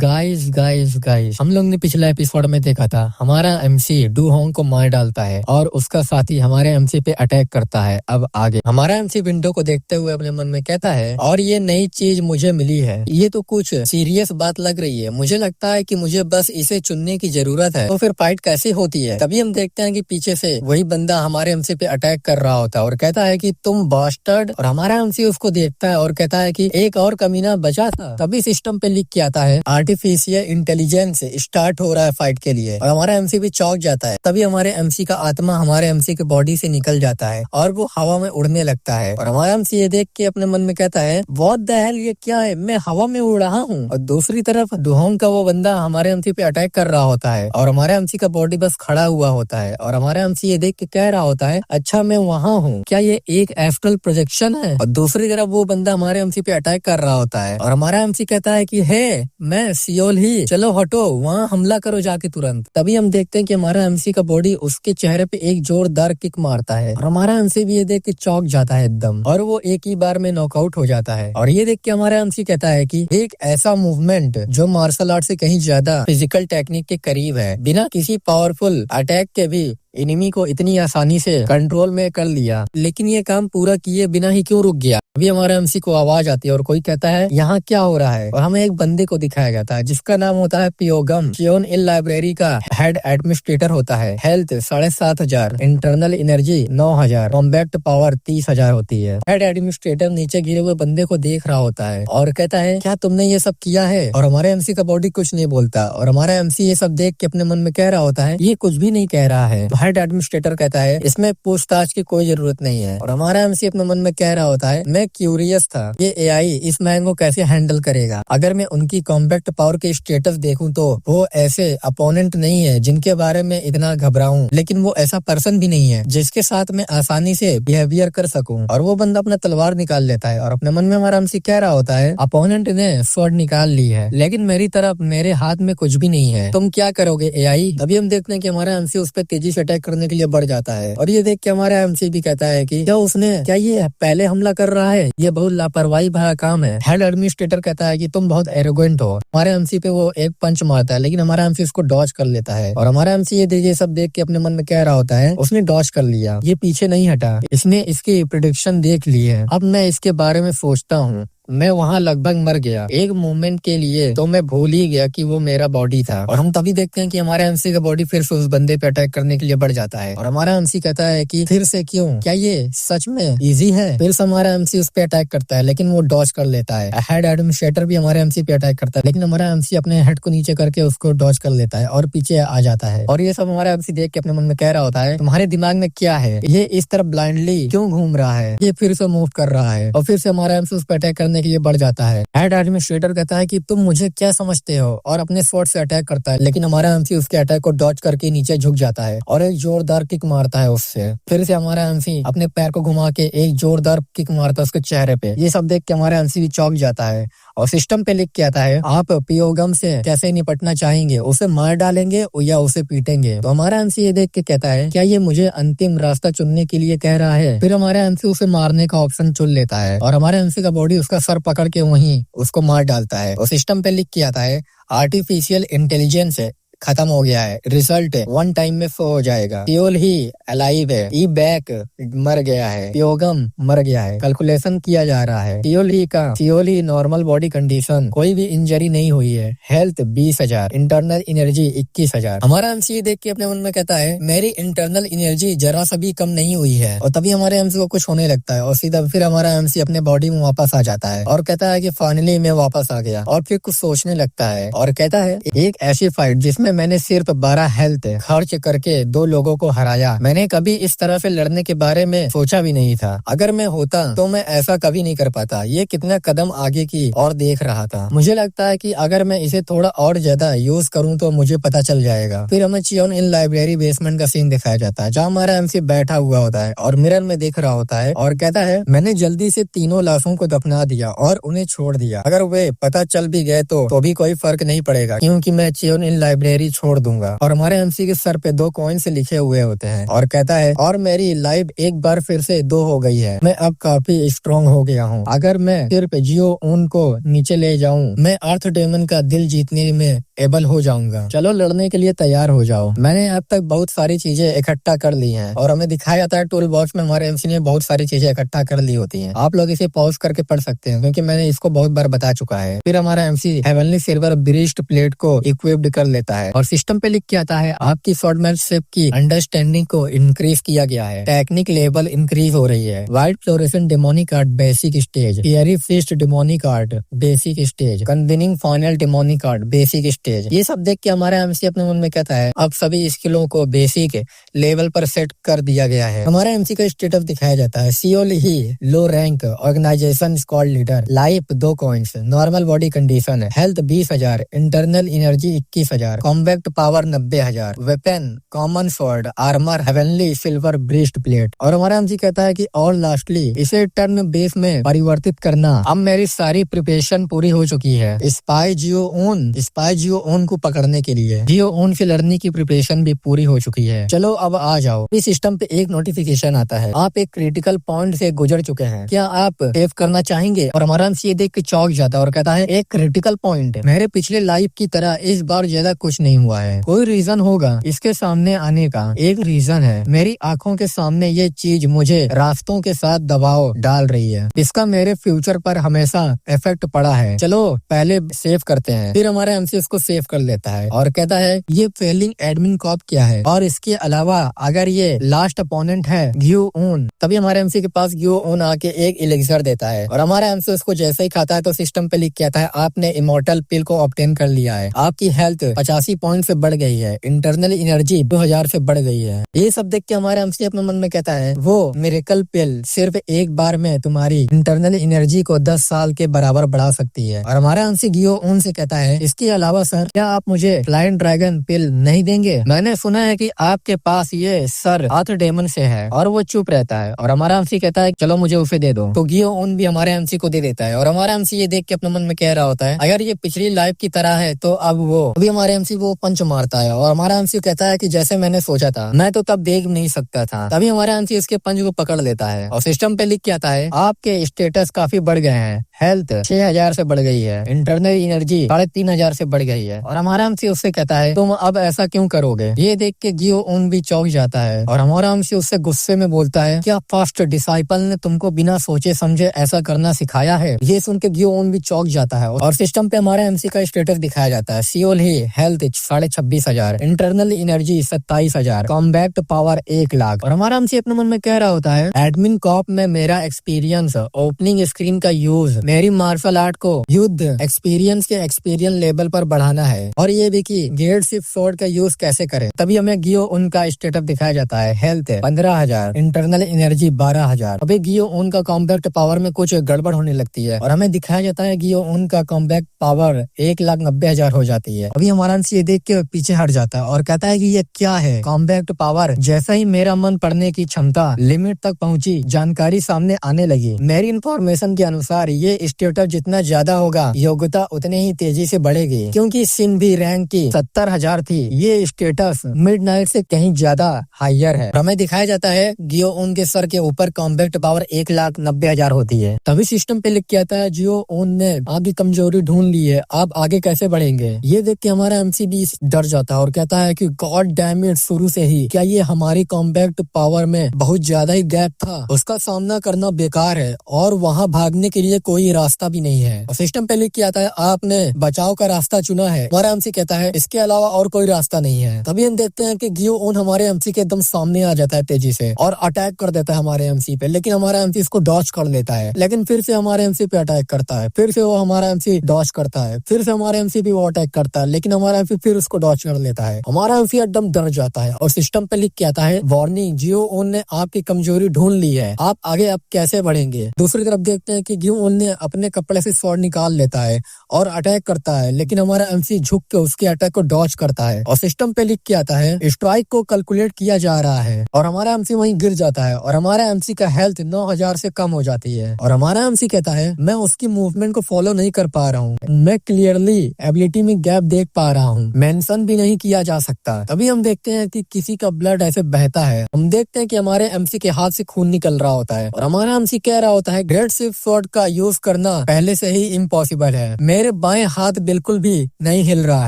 Guys guys guys, हम लोग ने पिछला एपिसोड में देखा था हमारा एमसी डू होंग को मार डालता है और उसका साथी हमारे एमसी पे अटैक करता है। अब आगे हमारा एमसी विंडो को देखते हुए अपने मन में कहता है, और ये नई चीज मुझे मिली है, ये तो कुछ सीरियस बात लग रही है। मुझे लगता है कि मुझे बस इसे चुनने की जरूरत है। तो फिर फाइट कैसे होती है? तभी हम देखते हैं कि पीछे से वही बंदा हमारे एमसी पे अटैक कर रहा होता है और कहता है कि तुम बास्टर्ड। और हमारा एमसी उसको देखता है और कहता है कि एक और कमीना बचा था। तभी सिस्टम पे लिख के आता है आर्टिफिशियल इंटेलिजेंस स्टार्ट हो रहा है फाइट के लिए, और हमारा एमसी भी चौंक जाता है। तभी हमारे एमसी का आत्मा हमारे एमसी के बॉडी से निकल जाता है और वो हवा में उड़ने लगता है। और हमारा एमसी ये देख के अपने मन में कहता है, व्हाट द हेल, ये क्या है, मैं हवा में उड़ रहा हूँ। और दूसरी तरफ डुहोंग का वो बंदा हमारे एमसी पे अटैक कर रहा होता है और हमारे एमसी का बॉडी बस खड़ा हुआ होता है। और हमारा एमसी ये देख के कह रहा होता है, अच्छा मैं वहाँ हूँ, क्या ये एक एस्ट्रल प्रोजेक्शन है? और दूसरी तरफ वो बंदा हमारे एमसी पे अटैक कर रहा होता है और हमारा एमसी कहता है कि हे, मैं सियोल ही, चलो हटो, वहाँ हमला करो जाके तुरंत। तभी हम देखते हैं कि हमारा एमसी का बॉडी उसके चेहरे पे एक जोरदार किक मारता है और हमारा एमसी भी ये देख के चौंक जाता है एकदम, और वो एक ही बार में नॉकआउट हो जाता है। और ये देख के हमारा एमसी कहता है कि एक ऐसा मूवमेंट जो मार्शल आर्ट से कहीं ज्यादा फिजिकल टेक्निक के करीब है, बिना किसी पावरफुल अटैक के भी एनिमी को इतनी आसानी से कंट्रोल में कर लिया, लेकिन ये काम पूरा किए बिना ही क्यों रुक गया? अभी हमारे एमसी को आवाज आती है और कोई कहता है, यहाँ क्या हो रहा है? और हमें एक बंदे को दिखाया जाता है जिसका नाम होता है पियोगम। चियोन इन लाइब्रेरी का हेड एडमिनिस्ट्रेटर होता है। Health 7,500, internal energy 9,000, combat power 30,000 होती है। हेड एडमिनिस्ट्रेटर नीचे गिरे हुए बंदे को देख रहा होता है और कहता है, क्या तुमने ये सब किया है? और हमारे एमसी का बॉडी कुछ नहीं बोलता और हमारा एमसी ये सब देख के अपने मन में कह रहा होता है, ये कुछ भी नहीं कह रहा है। हेड एडमिनिस्ट्रेटर कहता है, इसमें पूछताछ की कोई जरूरत नहीं है। और हमारा एमसी अपने मन में कह रहा होता है, मैं क्यूरियस था ये एआई इस मैन को कैसे हैंडल करेगा। अगर मैं उनकी कॉम्बैट पावर के स्टेटस देखूं तो वो ऐसे अपोनेंट नहीं है जिनके बारे में इतना घबराऊं, लेकिन वो ऐसा पर्सन भी नहीं है जिसके साथ मैं आसानी से बिहेवियर कर सकूं। और वो बंदा अपना तलवार निकाल लेता है और अपने मन में हमारा एमसी कह रहा होता है, अपोनेंट ने स्वॉर्ड निकाल ली है, लेकिन मेरी तरफ मेरे हाथ में कुछ भी नहीं है, तुम क्या करोगे एआई? अभी हम देखते हैं कि हमारा एमसी उस पर तेजी से अटैक करने के लिए बढ़ जाता है और ये देख के हमारा एमसी भी कहता है कि क्या ये पहले हमला कर रहा है? ये बहुत लापरवाही भरा काम है। हेड एडमिनिस्ट्रेटर कहता है कि तुम बहुत एरोगेंट हो। हमारे एमसी पे वो एक पंच मारता है, लेकिन हमारा एमसी उसको डॉज कर लेता है और हमारा एमसी ये सब देख के अपने मन में कह रहा होता है, उसने डॉज कर लिया, ये पीछे नहीं हटा, इसने इसकी प्रेडिक्शन देख ली है। अब मैं इसके बारे में सोचता हूँ, मैं वहाँ लगभग मर गया, एक मोमेंट के लिए तो मैं भूल ही गया कि वो मेरा बॉडी था। और हम तभी देखते हैं कि हमारा एमसी का बॉडी फिर से उस बंदे पे अटैक करने के लिए बढ़ जाता है और हमारा एमसी कहता है कि फिर से क्यों, क्या ये सच में इजी है? फिर से हमारा एमसी उस पे अटैक करता है, लेकिन वो डॉज कर लेता है। हेड एडमिनिस्ट्रेटर भी हमारे एमसी पे अटैक करता है, लेकिन हमारा एमसी अपने हेड को नीचे करके उसको डॉज कर लेता है और पीछे आ जाता है। और ये सब हमारा एमसी देख के अपने मन में कह रहा होता है, तुम्हारे दिमाग में क्या है, ये इस तरफ ब्लाइंडली क्यों घूम रहा है? ये फिर से मूव कर रहा है और फिर से हमारा एमसी उस पे अटैक करने के लिए बढ़ जाता है। हेड एडमिनिस्ट्रेटर कहता है कि तुम मुझे क्या समझते हो, और अपने स्वॉर्ड से अटैक करता है, लेकिन हमारा एमसी उसके अटैक को डॉज करके नीचे झुक जाता है और एक जोरदार किक मारता है उससे। फिर से हमारा एमसी अपने पैर को घुमा के एक जोरदार किक मारता है उसके चेहरे पे। ये सब देख के हमारा एमसी भी चौंक जाता है और सिस्टम पे लिख के आता है, आप पियोगम से कैसे निपटना चाहेंगे, उसे मार डालेंगे या उसे पीटेंगे? तो हमारा एमसी ये देख के कहता है, क्या ये मुझे अंतिम रास्ता चुनने के लिए कह रहा है? फिर हमारा एमसी उसे मारने का ऑप्शन चुन लेता है और हमारे एमसी का बॉडी उसका सर पकड़ के वहीं उसको मार डालता है और सिस्टम पे लिख के आता है, आर्टिफिशियल इंटेलिजेंस खत्म हो गया है, रिजल्ट 1 टाइम में हो जाएगा। सियोल ही अलाइव है, ई बैक मर गया है, पियोगम मर गया है, कैलकुलेशन किया जा रहा है। सियोल ही नॉर्मल बॉडी कंडीशन, कोई भी इंजरी नहीं हुई है, हेल्थ 20,000, इंटरनल एनर्जी 21,000। हमारा एमसी देख के अपने मन में कहता है, मेरी इंटरनल एनर्जी जरा सा भी कम नहीं हुई है। और तभी हमारे एमसी को कुछ होने लगता है और सीधा फिर हमारा एमसी अपने बॉडी में वापस आ जाता है और कहता है कि फाइनली मैं वापस आ गया। और फिर कुछ सोचने लगता है और कहता है, एक ऐसी फाइट जिसमें मैंने सिर्फ 12 हेल्थ खर्च करके 2 लोगों को हराया, मैंने कभी इस तरह से लड़ने के बारे में सोचा भी नहीं था। अगर मैं होता तो मैं ऐसा कभी नहीं कर पाता। ये कितना कदम आगे की और देख रहा था। मुझे लगता है कि अगर मैं इसे थोड़ा और ज्यादा यूज करूं तो मुझे पता चल जाएगा। फिर हमें चियोन इन लाइब्रेरी बेसमेंट का सीन दिखाया जाता है, जहाँ हमारा एमसी बैठा हुआ होता है और मिरर में देख रहा होता है और कहता है, मैंने जल्दी से 3 लाशों को दफना दिया और उन्हें छोड़ दिया। अगर वे पता चल भी गए तो भी कोई फर्क नहीं पड़ेगा, क्योंकि मैं चियोन इन लाइब्रेरी मेरी छोड़ दूंगा। और हमारे एमसी के सर पे 2 कॉइन से लिखे हुए होते हैं और कहता है और मेरी लाइफ एक बार फिर से 2 हो गई है। मैं अब काफी स्ट्रॉन्ग हो गया हूँ। अगर मैं सिर्फ जियो ऊन को नीचे ले जाऊँ, मैं अर्थ डेमन का दिल जीतने में एबल हो जाऊंगा। चलो लड़ने के लिए तैयार हो जाओ। मैंने अब तक बहुत सारी चीजें इकट्ठा कर ली हैं और हमें दिखाया जाता है टूल बॉक्स में हमारे एमसी ने बहुत सारी चीजें इकट्ठा कर ली होती हैं। आप लोग इसे पॉज करके पढ़ सकते हैं क्योंकि मैंने इसको बहुत बार बता चुका है। फिर हमारा MC heavenly silver breast plate को इक्विप्ड कर लेता है और सिस्टम पे लिख के आता है आपकी स्वॉर्डमैनशिप की अंडरस्टैंडिंग को इंक्रीज किया गया है। टेक्निक लेवल इंक्रीज हो रही है। White fluorescent demonic art basic stage, fiery fist demonic art basic stage, convening final demonic art basic stage. ये सब देख के हमारा एमसी अपने मन में कहता है अब सभी स्किलों को बेसिक लेवल पर सेट कर दिया गया है। हमारा एमसी का स्टेटस दिखाया जाता है Seol Hee low rank organization squad leader, life 2 coins, normal body condition, health 20,000, internal energy 21,000, combat power 90,000, weapon common sword, armour heavenly silver breast plate. और हमारा एमसी कहता है कि और लास्टली इसे टर्न बेस में परिवर्तित करना। अब मेरी सारी प्रिपरेशन पूरी हो चुकी है स्पाई जियो ओन को पकड़ने के लिए। जियो ओन से लड़ने की प्रिपरेशन भी पूरी हो चुकी है। चलो अब आ जाओ। इस सिस्टम पे एक नोटिफिकेशन आता है आप एक क्रिटिकल पॉइंट से गुजर चुके हैं, क्या आप सेव करना चाहेंगे? और हमारा एमसी ये देख के चौंक जाता है और कहता है एक क्रिटिकल पॉइंट, मेरे पिछले लाइफ की तरह इस बार ज्यादा कुछ नहीं हुआ है। कोई रीजन होगा इसके सामने आने का। एक रीजन है मेरी आंखों के सामने ये चीज मुझे रास्तों के साथ दबाव डाल रही है। इसका मेरे फ्यूचर पर हमेशा इफेक्ट पड़ा है। चलो पहले सेव करते हैं। फिर हमारा एमसी उसको सेव कर लेता है और कहता है ये फेलिंग एडमिन कॉप क्या है और इसके अलावा अगर ये लास्ट अपोनेंट है गियो ओन। तभी हमारे एमसी के पास गियो ओन आके एक इलेक्सर देता है और हमारा एमसी उसको जैसे ही खाता है तो सिस्टम पे लिख के आता है आपने इमोर्टल पिल को ऑब्टेन कर लिया है। आपकी हेल्थ 85 पॉइंट से बढ़ गई है, इंटरनल एनर्जी 2000 से बढ़ गई है। ये सब देख के हमारा एमसी अपने मन में कहता है वो मिरेकल पिल सिर्फ एक बार में तुम्हारी इंटरनल एनर्जी को 10 साल के बराबर बढ़ा सकती है। और हमारा एमसी गियो ओन से कहता है इसके अलावा सर क्या आप मुझे फ्लाइंग ड्रैगन पिल नहीं देंगे? मैंने सुना है कि आपके पास ये सर अर्थ डेमन से है। और वो चुप रहता है और हमारा एमसी कहता है चलो मुझे उसे दे दो। तो गियो ओन भी हमारे एमसी को दे देता है और हमारा एमसी ये देख के अपने मन में कह रहा होता है अगर ये पिछली लाइफ की तरह है तो अब वो अभी हमारे एमसी वो पंच मारता है और हमारा एमसी कहता है कि जैसे मैंने सोचा था, मैं तो तब देख नहीं सकता था। तभी हमारा एमसी इसके पंच को पकड़ लेता है और सिस्टम पे लिख के आता है आपके स्टेटस काफी बढ़ गए हैं, हेल्थ 6000 से बढ़ गई है, इंटरनल एनर्जी 3500 से बढ़ गई है। और हमारा एमसी उससे कहता है तुम अब ऐसा क्यों करोगे? ये देख के गियो ओन भी चौंक जाता है और हमारा एमसी उससे गुस्से में बोलता है क्या फर्स्ट डिसाइपल ने तुमको बिना सोचे समझे ऐसा करना सिखाया है? ये सुन के गियो ओन भी चौंक जाता है और सिस्टम पे हमारा एमसी का स्टेटस दिखाया जाता है Seol Hee health 26,500, internal energy 27,000, combat power 1 lakh. और हमारा एमसी अपने मन में कह रहा होता है एडमिन कॉप में मेरा एक्सपीरियंस, ओपनिंग स्क्रीन का यूज, मेरी मार्शल आर्ट को युद्ध एक्सपीरियंस के एक्सपीरियंस लेवल पर बढ़ाना है और ये भी कि गेट शिफ्ट स्वॉर्ड का यूज कैसे करें। तभी हमें गियो उनका स्टेटस दिखाया जाता है हेल्थ 15,000, इंटरनल एनर्जी 12,000। अभी गियो उनका कॉम्बैक्ट पावर में कुछ गड़बड़ होने लगती है और हमें दिखाया जाता है गियो उनका कॉम्बैक्ट पावर 1,90,000 हो जाती है। अभी हमारा ये देख के पीछे हट जाता है और कहता है कि ये क्या है कॉम्बैक्ट पावर। जैसा ही मेरा मन पढ़ने की क्षमता लिमिट तक पहुंची, जानकारी सामने आने लगी। मेरी इंफॉर्मेशन के अनुसार ये स्टेटस जितना ज्यादा होगा योग्यता उतने ही तेजी से बढ़ेगी क्योंकि सिन भी रैंक की 70,000 थी। ये स्टेटस मिडनाइट से कहीं ज्यादा हायर है। हमें दिखाया जाता है गियो उनके सर के ऊपर कॉम्बैक्ट पावर 1,90,000 होती है। तभी सिस्टम पे लिख के आता है जियो ओन ने आपकी कमजोरी ढूंढ ली है, आप आगे कैसे बढ़ेंगे? ये देख के हमारा एमसी भी डर जाता है और कहता है कि गॉड डैम इट, शुरू से ही क्या ये हमारी कॉम्बैक्ट पावर में बहुत ज्यादा ही गैप था? उसका सामना करना बेकार है और वहाँ भागने के लिए कोई रास्ता भी नहीं है। और सिस्टम पे लिख के आता है आपने बचाव का रास्ता चुना है। हमारा एमसी कहता है इसके अलावा और कोई रास्ता नहीं है। तभी हम देखते हैं कि गियो ओन हमारे एमसी के एकदम सामने आ जाता है तेजी से और अटैक कर देता है हमारे एमसी पे, लेकिन हमारा एमसी इसको डॉज कर लेता है। लेकिन फिर से हमारे एमसी पे अटैक करता है, फिर से वो हमारा एमसी डॉज करता है, फिर से हमारा एमसी भी वो अटैक करता है, लेकिन हमारा एमसी फिर उसको डॉज कर लेता है। हमारा एमसी एकदम डर जाता है और सिस्टम पे लिख के आता है वार्निंग, जियो ओन ने आपकी कमजोरी ढूंढ ली है, आप आगे अब कैसे बढ़ेंगे। दूसरी तरफ देखते हैं कि जियो ओन ने अपने कपड़े से स्वॉर्ड निकाल लेता है और अटैक करता है, लेकिन हमारा एमसी झुक के उसके अटैक को डॉज करता है और सिस्टम पे लिख के आता है स्ट्राइक को कैलकुलेट किया जा रहा है और हमारा एमसी वहीं गिर जाता है और हमारा एमसी का हेल्थ 9000 से कम हो जाती है और हमारा एमसी कहता है मैं उसकी मूवमेंट को फॉलो नहीं कर पा रहा हूँ, मैं क्लियरली एबिलिटी में गैप देख पा रहा हूँ, मेंशन भी नहीं किया जा सकता। तभी हम देखते हैं कि किसी का ब्लड ऐसे बहता है, हम देखते हैं कि हमारे एमसी के हाथ से खून निकल रहा होता है और हमारा एमसी कह रहा होता है ग्रेट स्विफ्ट स्वॉर्ड का यूज करना पहले से ही इम्पॉसिबल है, मेरे बाएं हाथ बिल्कुल भी नहीं हिल रहा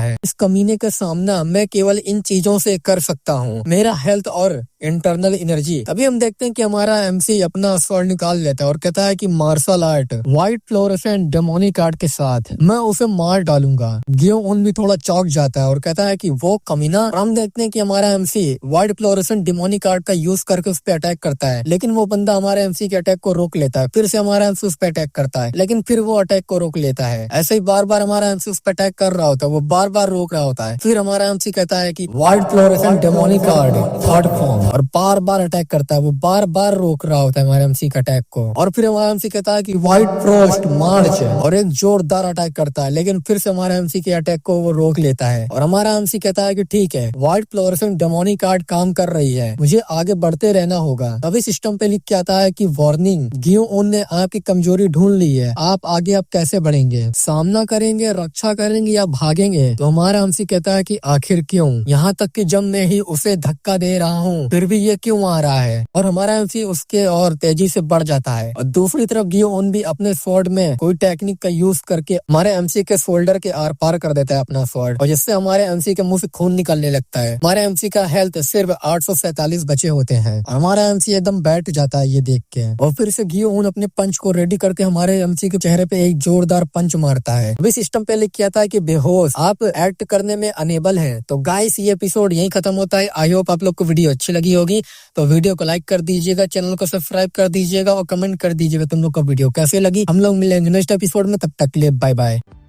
है, इस कमीने का सामना मैं केवल इन चीजों से कर सकता हूँ, मेरा हेल्थ और इंटरनल एनर्जी। तभी हम देखते हैं कि हमारा एमसी अपना स्वॉर्ड निकाल लेता है और कहता है कि martial art white fluorescent demonic art के साथ मैं उसे मार डालूंगा। गियोन भी थोड़ा चौंक जाता है और कहता है कि वो कमीना। हम देखते हैं कि हमारा MC white fluorescent demonic art का यूज करके उस पर अटैक करता है, लेकिन वो बंदा हमारे एमसी के अटैक को रोक लेता है। फिर से हमारा एमसी उस पर अटैक करता है, लेकिन फिर वो अटैक को रोक लेता है। ऐसे ही बार बार हमारा एमसी उस पर अटैक कर रहा होता है, वो बार बार रोक रहा होता है। फिर हमारा एमसी कहता है कि white fluorescent demonic art third form और बार बार अटैक करता है, वो बार बार रोक रहा होता है हमारे एमसी का अटैक को। और फिर हमारा एमसी कहता है कि व्हाइट फ्रोस्ट मार्च और एक जोरदार अटैक करता है, लेकिन फिर से हमारा एमसी के अटैक को वो रोक लेता है और हमारा एमसी कहता है कि ठीक है व्हाइट फ्लोरेसेंट डेमोनिक आर्ट काम कर रही है, मुझे आगे बढ़ते रहना होगा। तभी सिस्टम पे लिख के आता है कि वार्निंग गियोन ने आपकी कमजोरी ढूंढ ली है, आप आगे अब कैसे बढ़ेंगे, सामना करेंगे, रक्षा करेंगे या भागेंगे। तो हमारा एमसी कहता है कि आखिर क्यों, यहाँ तक कि जब मैं ही उसे धक्का दे रहा हूँ फिर भी ये क्यों आ रहा है। और हमारा एमसी उसके और तेजी से बढ़ जाता है और दूसरी तरफ गियोन भी अपने स्वॉर्ड में कोई टेक्निक का यूज करके हमारे एमसी के शोल्डर के आर पार कर देता है अपना स्वॉर्ड और जिससे हमारे एमसी के मुंह से खून निकलने लगता है। हमारे एमसी का हेल्थ सिर्फ 847 बचे होते हैं और हमारा एमसी एकदम बैठ जाता है ये देख के और फिर से गियोन अपने पंच को रेडी करके हमारे एमसी के चेहरे पे एक जोरदार पंच मारता है। अभी सिस्टम पे लिख किया था कि बेहोश, आप एक्ट करने में अनेबल हैं। तो गाइस ये एपिसोड यहीं खत्म होता है। आई होप आप लोग को वीडियो अच्छी लगी होगी, तो वीडियो को लाइक कर दीजिएगा, चैनल को सब्सक्राइब कर दीजिएगा और कमेंट कर दीजिएगा तुम लोग को वीडियो कैसे लगी। हम लोग मिलेंगे नेक्स्ट एपिसोड में, तब तक के लिए बाय बाय।